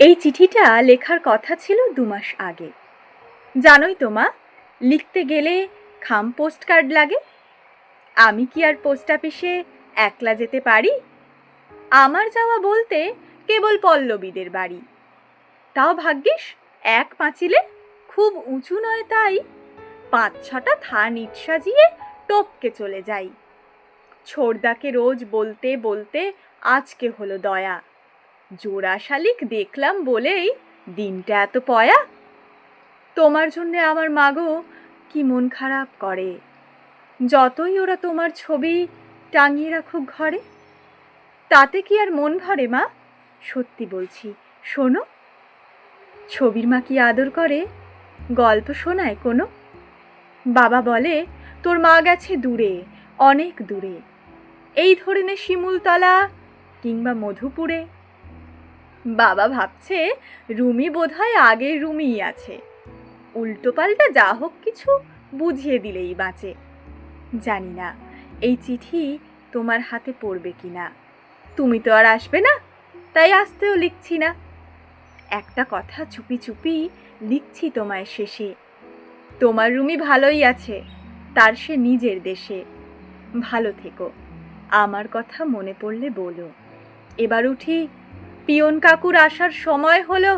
এই চিঠিটা লেখার কথা ছিল ২ মাস আগে। জানোই তো মা, লিখতে গেলে খাম পোস্ট কার্ড লাগে। আমি কি আর পোস্ট অফিসে একলা যেতে পারি? আমার যাওয়া বলতে কেবল পল্লবীদের বাড়ি, তাও ভাগ্যিস এক পাঁচিলে, খুব উঁচু নয়, তাই ৫-৬টা থান ইট সাজিয়ে টপকে চলে যাই। ছোড়দাকে রোজ বলতে বলতে আজকে হলো দয়া। জোড়া শালিক দেখলাম বলেই দিনটা এত পয়া। তোমার জন্যে আমার মাগো কি মন খারাপ করে, যতই ওরা তোমার ছবি টাঙিয়ে রাখুক ঘরে। তাতে কি আর মন ভরে মা? সত্যি বলছি, শোনো। ছবির মা কি আদর করে, গল্প শোনায় কোনো? বাবা বলে তোর মা গেছে দূরে, অনেক দূরে, এই ধরে নে শিমুলতলা কিংবা মধুপুরে। বাবা ভাবছে রুমি বোধহয় আগের রুমিই আছে, উল্টো পাল্টা যা হোক কিছু বুঝিয়ে দিলেই বাঁচে। জানি না এই চিঠি তোমার হাতে পড়বে কিনা, তুমি তো আর আসবে না, তাই আসতেও লিখছি না। একটা কথা চুপি চুপি লিখছি তোমায় শেষে। তোমার রুমি ভালোই আছে, তার সে নিজের দেশে। ভালো থেকো, আমার কথা মনে পড়লে বলো। এবার উঠি, পিয়ন কাকুর আসার সময় হলো।